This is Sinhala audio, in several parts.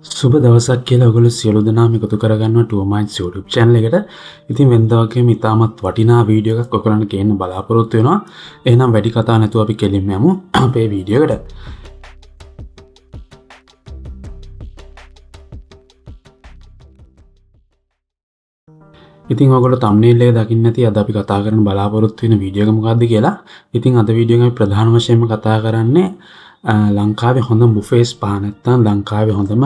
සුබ දවසක් කියලා ඔයගොල්ලෝ සියලු දෙනාම එකතු කරගන්නවා 2 Minds YouTube channel එකට. ඉතින් වෙනදා වගේම ඉතාමත් වටිනා වීඩියෝ එකක් ඔයගොල්ලන්ට ගේන්න බලාපොරොත්තු වෙනවා. එහෙනම් වැඩි කතා නැතුව අපි කෙලින්ම යමු අපේ වීඩියෝ එකට. ඉතින් ඔයගොල්ලෝ thumbnail එක දකින්න නැති අද අපි කතා කරන්න බලාපොරොත්තු වෙන වීඩියෝ එක මොකක්ද කියලා. ඉතින් අද වීඩියෝ එකේ අපි ප්‍රධාන වශයෙන්ම කතා කරන්නේ ලංකාවේ හොඳම බුෆේ ස්පා නැත්නම් ලංකාවේ හොඳම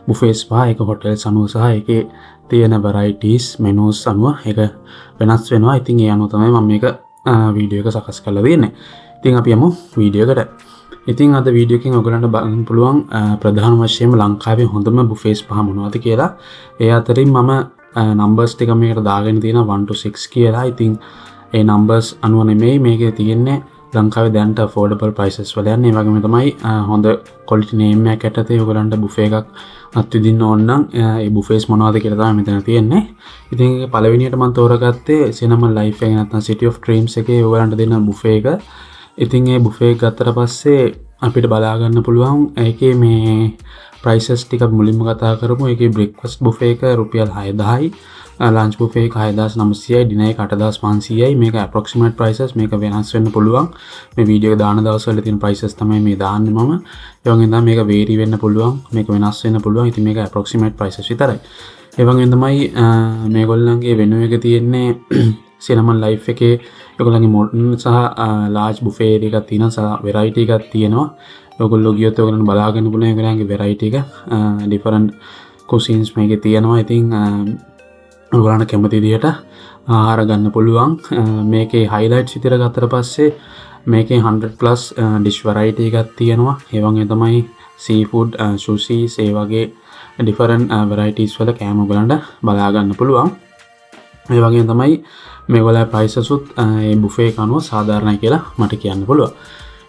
බුෆේ ස්පා එක හොටෙල්ස් අනුව සහ ඒකේ තියෙන varieties menus අනුව ඒක වෙනස් වෙනවා. ඉතින් ඒ අනුව තමයි මම මේක වීඩියෝ එක සකස් කරලා දෙන්නේ. ඉතින් අපි යමු වීඩියෝ එකට. ඉතින් අද වීඩියෝ එකෙන් ඔයගලන්ට බලන්න පුළුවන් ප්‍රධාන වශයෙන්ම ලංකාවේ හොඳම බුෆේ ස්පා මොනවද කියලා. ඒ අතරින් මම numbers ටික මේකට දාගෙන තියෙනවා 1 to 6 කියලා. ඉතින් ඒ numbers අනුව නෙමෙයි මේකේ තියෙන්නේ ලංකාවේ දැන්ට affordable prices වල යන්නේ. ඒ වගේම තමයි හොඳ quality name එකක් යටතේ ඔයගලන්ට බුෆේ එකක් අත්විඳින්න ඕන නම් ඒ බුෆේස් මොනවද කියලා තමයි මෙතන තියෙන්නේ. ඉතින් ඒක පළවෙනියට මම තෝරගත්තේ Cinnamon Life එක නැත්නම් City of Dreams එකේ ඔයගලන්ට දෙන බුෆේ එක. ඉතින් ඒ බුෆේ එක ගත්තට පස්සේ අපිට බලා ගන්න පුළුවන් ඒකේ මේ prices ටික මුලින්ම කතා කරමු. ඒකේ breakfast buffet එක රුපියල් 6000යි, lunch buffet එක 6900යි, dinner එක 8500යි. මේක approximate prices, මේක වෙනස් වෙන්න පුළුවන්. මේ වීඩියෝ එක දාන දවස්වල තියෙන prices තමයි මේ දාන්නේ මම. ඒ වගේම තමයි මේක vary වෙන්න පුළුවන්, මේක වෙනස් වෙන්න පුළුවන්. ඉතින් මේක approximate prices විතරයි. ඒ වගේම තමයි මේගොල්ලන්ගේ වෙනු එක තියෙන්නේ Cinnamon Life එකේ ඔයගොල්ලන්ගේ modern සහ large buffet එකක් තියෙනවා සහ variety එකක් තියෙනවා. ඔයගොල්ලෝ ගියොත් ඔයගොල්ලන් බලාගන්න පුළුවන් ඒගොල්ලන්ගේ variety එක different cuisines මේකේ තියෙනවා. ඉතින් ඔයගොල්ලන්ට කැමති විදිහට ආහාර ගන්න පුළුවන්. මේකේ highlights විතර ගත්තට පස්සේ මේකේ 100 plus dish variety එකක් තියෙනවා. ඒ වගේම තමයි seafood, sushis ඒ වගේ different varieties වල කෑම ඔයගොල්ලන්ට බලා ගන්න පුළුවන්. ඒ වගේම තමයි මේගොල්ලෝ prices උත් මේ buffet එක අනුව සාධාරණයි කියලා මට කියන්න පුළුවන්.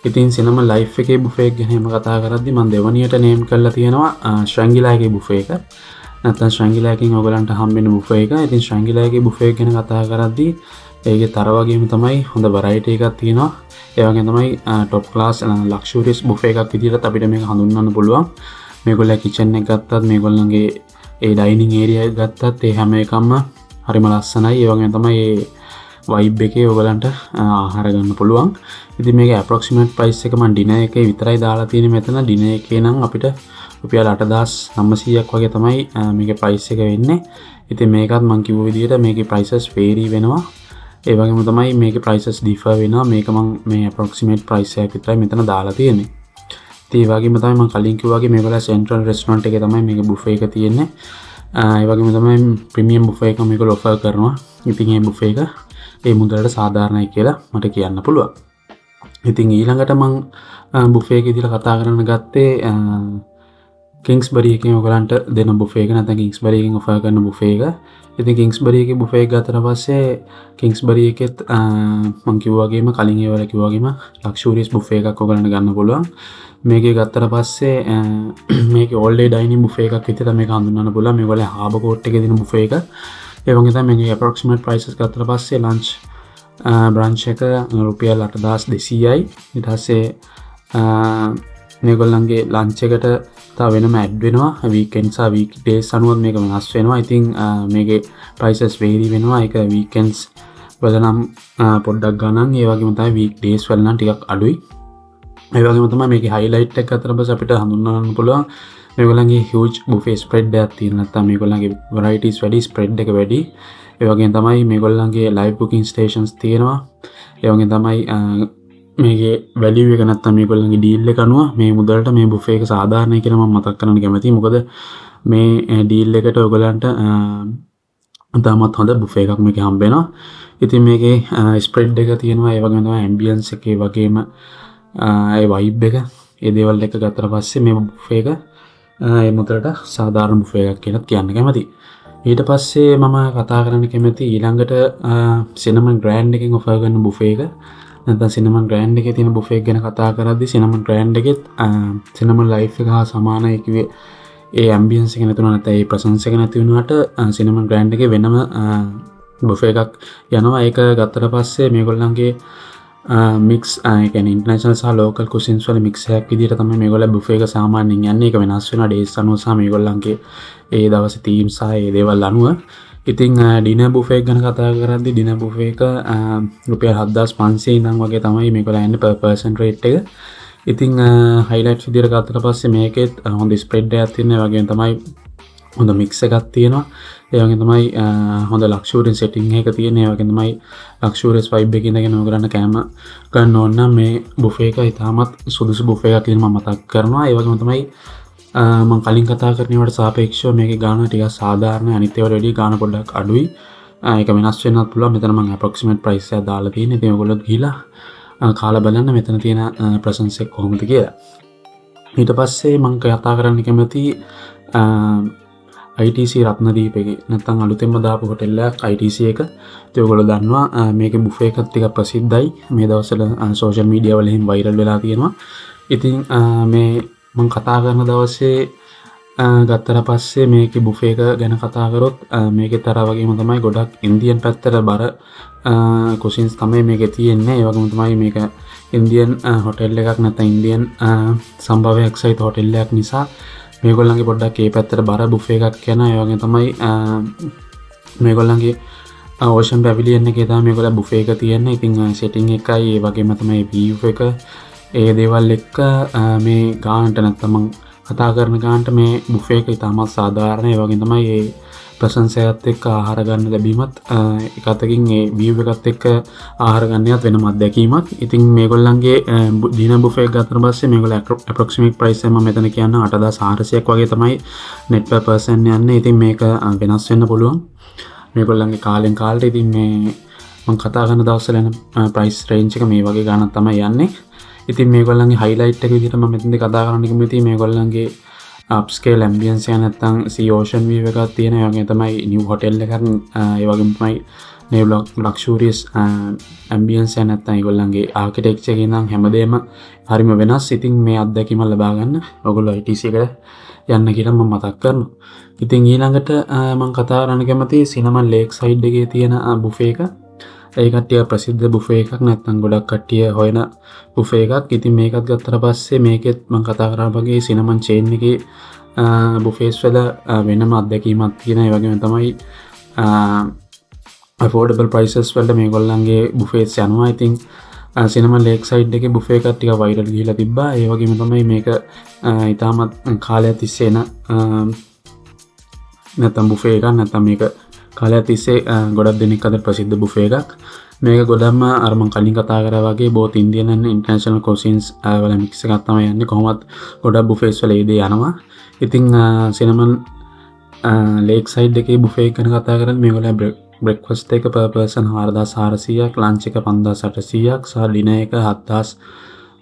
ඉතින් Cinnamon Life එකේ buffet එක ගැන කතා කරද්දි මම දෙවනියට name කරලා තියෙනවා Shangri-La එකේ buffet එක. නැත්නම් Shangri-La එකෙන් ඔයගලන්ට හම්බෙන buffet එක. ඉතින් Shangri-La එකේ buffet එක ගැන කතා කරද්දි ඒකේ තර වගේම තමයි හොඳ variety එකක් තියෙනවා. ඒ වගේම තමයි top class luxurious buffet එකක් විදිහට අපිට මේක හඳුන්වන්න පුළුවන්. මේගොල්ලෝ kitchen එක ගත්තත් මේගොල්ලන්ගේ ඒ dining area එක ගත්තත් ඒ හැම එකක්ම හරිම ලස්සනයි. ඒ වගේම තමයි vibe එකේ ඔයගලන්ට ආහාර ගන්න පුළුවන්. ඉතින් මේකේ approximate price එක මම dinner එකේ විතරයි දාලා තියෙන්නේ මෙතන. dinner එකේ නම් අපිට රුපියල් 8900ක් වගේ තමයි මේකේ price එක වෙන්නේ. ඉතින් මේකත් මම කිව්ව විදිහට මේකේ prices vary වෙනවා. ඒ වගේම තමයි මේකේ prices differ වෙනවා. මේක මම මේ approximate price එකක් විතරයි මෙතන දාලා තියෙන්නේ. ඉතින් ඒ වගේම තමයි මම කලින් කිව්වා වගේ මේගොල්ලෝ central restaurant එකේ තමයි මේකේ buffet එක තියෙන්නේ. ඒ වගේම තමයි premium buffet එක මේගොල්ලෝ offer කරනවා. ඉතින් මේ buffet එක ඒ මුදලට සාධාරණයි කියලා මට කියන්න පුළුවන්. ඉතින් ඊළඟට මම බුෆේ එක විදිහට කතා කරන්න ගත්තේ Kingsbury එකෙන් ඔයගලන්ට දෙන බුෆේ එක නැත්නම් Kingsbury එකෙන් ඔෆර් කරන බුෆේ එක. ඉතින් Kingsbury එකේ බුෆේ එක ගත්තට පස්සේ Kingsbury එකෙත් මම කිව්වා වගේම කලින් ඒවල කිව්වා වගේම luxurious බුෆේ එකක් ඔයගලන්ට ගන්න පුළුවන්. මේකේ ගත්තට පස්සේ මේකේ all day dining බුෆේ එකක් විදිහට මේක හඳුන්වන්න පුළුවන්. මේගොල්ලෝ Harbour Court එකේ දෙන බුෆේ එක. ඒ වගේ තමයි මේකේ approximate prices ගත්තට පස්සේ lunch brunch එක රුපියල් 8200යි. ඊට පස්සේ මේගොල්ලන්ගේ lunch එකට තව වෙනම add වෙනවා weekends සහ weekdays අනුව මේක වෙනස් වෙනවා. ඉතින් මේකේ prices vary වෙනවා. ඒක weekends වල නම් පොඩ්ඩක් ගණන්. ඒ වගේම තමයි weekdays වල නම් ටිකක් අඩුයි. ඒ වගේම තමයි මේකේ highlight එක අතර බස් අපිට හඳුන්වන්න පුළුවන් මේගොල්ලන්ගේ huge buffet spread එකක් තියෙනවා. නැත්නම් මේගොල්ලන්ගේ varieties වැඩි, spread එක වැඩි. ඒ වගේම තමයි මේගොල්ලන්ගේ live cooking stations තියෙනවා. ඒ වගේම තමයි මේකේ value එක නැත්නම් මේගොල්ලන්ගේ deal එක අනුව මේ මුදලට මේ buffet එක සාධාරණයි කියලා මම මතක් කරන්න කැමතියි. මොකද මේ deal එකට ඔයගොල්ලන්ට තාමත් හොඳ buffet එකක් මේකේ හම්බ වෙනවා. ඉතින් මේකේ spread එක තියෙනවා. ඒ වගේම තමයි ambience එකේ වගේම ඒ vibe එක ඒ දේවල් එක ගත්තට පස්සේ මේ buffet එක ඒ මුදලට සාධාරණ බුෆේ එකක් කියලා කියන්න කැමතියි. ඊට පස්සේ මම කතා කරන්න කැමති ඊළඟට Cinnamon Grand එකෙන් ඔෆර් කරන බුෆේ එක. නැත්නම් Cinnamon Grand එකේ තියෙන බුෆේ එක ගැන කතා කරද්දී Cinnamon Grand එකෙත් Cinnamon Life එක හා සමාන ඒ ambience එක නැතුණා නැත්නම් ඒ presence එක නැති වුණාට Cinnamon Grand එකේ වෙනම බුෆේ එකක් යනවා. ඒක ගත්තට පස්සේ මේගොල්ලන්ගේ මික්ස් ඒ කියන්නේ ඉන්ටර්නැෂනල් සහ ලෝකල් කුසින්ස් වල මික්ස් එකක් විදිහට තමයි මේගොල්ලෝ බුෆේ එක සාමාන්‍යයෙන් යන්නේ. ඒක වෙනස් වෙනවා ඩේස් අනුව සහ මේගොල්ලන්ගේ ඒ දවසේ තීම් සහ ඒ දේවල් අනුව. ඉතින් ඩිනර් බුෆේ එක ගැන කතා කරද්දී ඩිනර් බුෆේ එක රුපියල් 7500 ඉඳන් වගේ තමයි මේගොල්ලෝ යන්නේ per person rate එක. ඉතින් highlights විදිහට ගත්තට පස්සේ මේකෙත් හොඳ ස්ප්‍රෙඩ් එකක් තියෙනවා. ඒ වගේම තමයි හොඳ මික්ස් එකක් තියෙනවා. ඒ වගේම තමයි හොඳ ලක්ෂුරියස් සෙටින් එක තියෙනවා. ඒ වගේම තමයි ලක්ෂුරියස් වයිබ් එකකින් ඉඳගෙන ඔයගොල්ලන්ට කැම ගන්න ඕන නම් මේ බුෆේ එක ඉතාමත් සුදුසු බුෆේ එකක් කියලා මම මතක් කරනවා. ඒ වගේම තමයි මම කලින් කතා කරනවට සාපේක්ෂව මේකේ ගාණ ටිකක් සාධාරණයි. අනිත් ඒවාට වැඩිය ගාණ පොඩ්ඩක් අඩුයි. ඒක වෙනස් වෙන්නත් පුළුවන්. මෙතන මම approximate price එක දාලා තියෙන්නේ. ඉතින් ඔයගොල්ලෝ ගිහිලා කාලා බලන්න මෙතන තියෙන ප්‍රසන්ස් එක කොහොමද කියලා. ඊට පස්සේ මම කතා කරන්න කැමති ITC රත්නදීප එකේ නැත්නම් අලුතෙන්ම දාපු හොටෙල් එකක් ITC එක. ඉතින් ඔයගොල්ලෝ දන්නවා මේකේ බුෆේ එකත් ටිකක් ප්‍රසිද්ධයි. මේ දවස්වල සෝෂල් මීඩියා වල එහෙම වෛරල් වෙලා තියෙනවා. ඉතින් මේ මම කතා කරන දවසේ ගත්තට පස්සේ මේකේ බුෆේ එක ගැන කතා කරොත් මේකේ තර වගේම තමයි ගොඩක් ඉන්දියන් පැත්තට බර කුසින්ස් තමයි මේකේ තියෙන්නේ. ඒ වගේම තමයි මේක ඉන්දියන් හොටෙල් එකක් නැත්නම් ඉන්දියන් සම්භවයක් සහිත හොටෙල් එකක් නිසා මේගොල්ලන්ගේ පොඩ්ඩක් ඒ පැත්තට බර බුෆේ එකක් යනවා. ඒ වගේම තමයි මේගොල්ලන්ගේ ඕෂන් පැවිලියන් එකේ තමයි මේගොල්ලෝ බුෆේ එක තියෙන්නේ. ඉතින් සෙටින් එකයි ඒ වගේම තමයි view එක ඒ දේවල් එක්ක මේ ගානට නැත්නම් මම කතා කරන ගානට මේ බුෆේ එක ඉතාමත් සාධාරණයි. ඒ වගේම තමයි මේ ප්‍රශංසයත් එක්ක ආහාර ගන්න ලැබීමත් එක අතකින් ඒ view එකත් එක්ක ආහාර ගන්නයත් වෙනම අත්දැකීමක්. ඉතින් මේගොල්ලන්ගේ ඩිනර් බුෆේ එක ගත්තට පස්සේ මේගොල්ලෝ approximate price එක මම මෙතන කියන්න 8400ක් වගේ තමයි net per person යන්නේ. ඉතින් මේක වෙනස් වෙන්න පුළුවන් මේගොල්ලන්ගේ කාලෙන් කාලට. ඉතින් මේ මම කතා කරන දවස්වල යන price range එක මේ වගේ ගානක් තමයි යන්නේ. ඉතින් මේගොල්ලන්ගේ highlight එක විදිහට මම මෙතනදී කතා කරන්න කැමතියි මේගොල්ලන්ගේ upscale ambience එක නැත්නම් sea ocean view එකක් තියෙන. ඒ වගේම තමයි new hotel එකක්. ඒ වගේම තමයි new luxurious ambience එක නැත්නම් ඒගොල්ලන්ගේ architecture එකේ ඉඳන් හැමදේම හරිම වෙනස්. ඉතින් මේ අත්දැකීම ලබා ගන්න ඔයගොල්ලෝ ITC එකට යන්න කියලා මම මතක් කරනවා. ඉතින් ඊළඟට මම කතා කරන්න කැමතියි cinnamon lake side එකේ තියෙන buffet එක. ඒ කට්ටිය ප්‍රසිද්ධ බුෆේ එකක් නැත්නම් ගොඩක් කට්ටිය හොයන බුෆේ එකක්. ඉතින් මේකත් ගත්තට පස්සේ මේකෙත් මම කතා කරා වගේ සිනමන් චේන් එකේ බුෆේස් වල වෙනම අත්දැකීමක් තියෙනවා. ඒ වගේම තමයි affordable prices වලට මේගොල්ලන්ගේ බුෆේස් යනවා. ඉතින් සිනමන් ලේක් සයිඩ් එකේ බුෆේ එකක් ටිකක් වෛරල් ගිහිලා තිබ්බා. ඒ වගේම තමයි මේක ඉතාමත් කාලයක් තිස්සේ එන නැත්නම් බුෆේ එකක් නැත්නම් මේක කාලයක් තිස්සේ ගොඩක් දෙනෙක් අතර ප්‍රසිද්ධ බුෆේ එකක්. මේක ගොඩක්ම අර මම කලින් කතා කරා වගේ both Indian and international cuisines වල මික්ස් එකක් තමයි යන්නේ. කොහොමත් ගොඩක් බුෆේස් වල ඒ දේ යනවා. ඉතින් සිනමන් ලේක් සයිඩ් එකේ බුෆේ එක ගැන කතා කරද්දී මේගොල්ලෝ බ්‍රෙක්ෆාස්ට් එක per person 4400ක්, ලන්ච් එක 5800ක් සහ ඩිනර් එක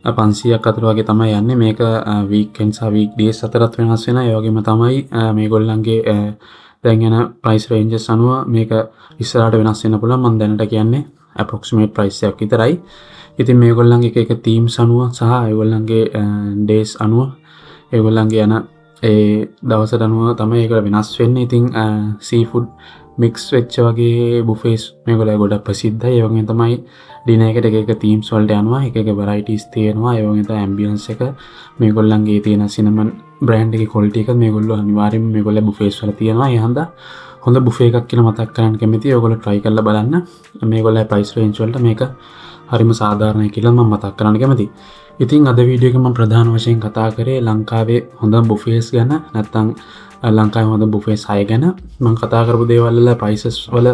7500ක් අතර වගේ තමයි යන්නේ. මේක වීකෙන්ඩ් සහ වීක් ඩේස් අතරත් වෙනස් වෙනවා. ඒ වගේම තමයි මේගොල්ලන්ගේ දැන් යන price ranges අනුව මේක ඉස්සරහට වෙනස් වෙන්න පුළුවන්. මම දැනට කියන්නේ approximate price එකක් විතරයි. ඉතින් මේගොල්ලන්ගේ එක themes අනුව සහ ඒගොල්ලන්ගේ days අනුව ඒගොල්ලන්ගේ යන ඒ දවසට අනුව තමයි ඒක වෙනස් වෙන්නේ. ඉතින් seafood mix වෙච්ච වගේ buffets මේගොල්ලෝ ගොඩක් ප්‍රසිද්ධයි. ඒ වගේම තමයි dinner එකට එක themes වලට යනවා. එක varieties තියෙනවා. ඒ වගේම තමයි ambience එක මේගොල්ලන්ගේ තියෙන cinnamon brand එකේ quality එක මේගොල්ලෝ අනිවාර්යයෙන්ම මේගොල්ලෝ buffets වල තියෙනවා. ඒ හන්දා හොඳ buffet එකක් කියලා මතක් කරන්න කැමතියි. ඔයගොල්ලෝ try කරලා බලන්න. මේගොල්ලෝ price range වලට මේක හරිම සාධාරණයි කියලා මම මතක් කරන්න කැමතියි. ඉතින් අද වීඩියෝ එකේ මම ප්‍රධාන වශයෙන් කතා කරේ ලංකාවේ හොඳ buffets ගැන නැත්නම් ලංකාවේ හොඳ buffets 6 ගැන. මම කතා කරපු දේවල් වල prices වල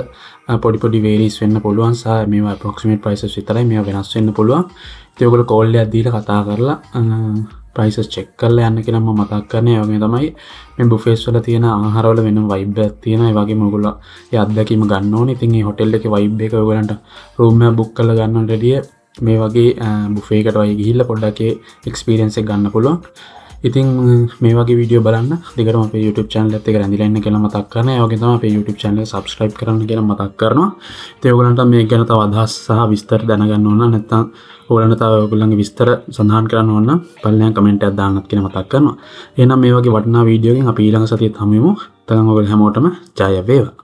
පොඩි varies වෙන්න පුළුවන් සහ මේවා approximate prices විතරයි. මේවා වෙනස් වෙන්න පුළුවන්. ඉතින් ඔයගොල්ලෝ call එකක් දීලා කතා කරලා prices check කරලා යන්න කියලා මම මතක් කරන්නේ. ඒ වගේම තමයි මේ buffets වල තියෙන ආහාර වල වෙනම vibe එකක් තියෙනවා. ඒ වගේම ඔයගොල්ලෝ ඒ අත්දැකීම ගන්න ඕනේ. ඉතින් මේ hotel එකේ vibe එක ඔයගොල්ලන්ට room එක book කරලා ගන්නවට වැඩිය මේ වගේ buffet එකට වගේ ගිහිල්ලා පොඩ්ඩක් ඒ experience එක ගන්න පුළුවන්. ඉතින් මේ වගේ වීඩියෝ බලන්න දිගටම අපේ YouTube channel එකත් එක්ක රැඳිලා ඉන්න කියලා මතක් කරනවා. ඒ වගේම තමයි අපේ YouTube channel එක subscribe කරන්න කියලා මතක් කරනවා. ඉතින් ඔයගොල්ලන්ට මේක ගැන තව අදහස් සහ විස්තර දැනගන්න ඕන නැත්නම් ඔයගොල්ලන්ට තව ඔයගොල්ලන්ගේ විස්තර සඳහන් කරන්න ඕන නම් පළවෙනියෙන් කමෙන්ට් එකක් දාන්නත් කියලා මතක් කරනවා. එහෙනම් මේ වගේ වටිනා වීඩියෝ එකකින් අපි ඊළඟ සතියේත් හමු වෙමු. තරම් ඔයගොල්ලෝ හැමෝටම ජය වේවා.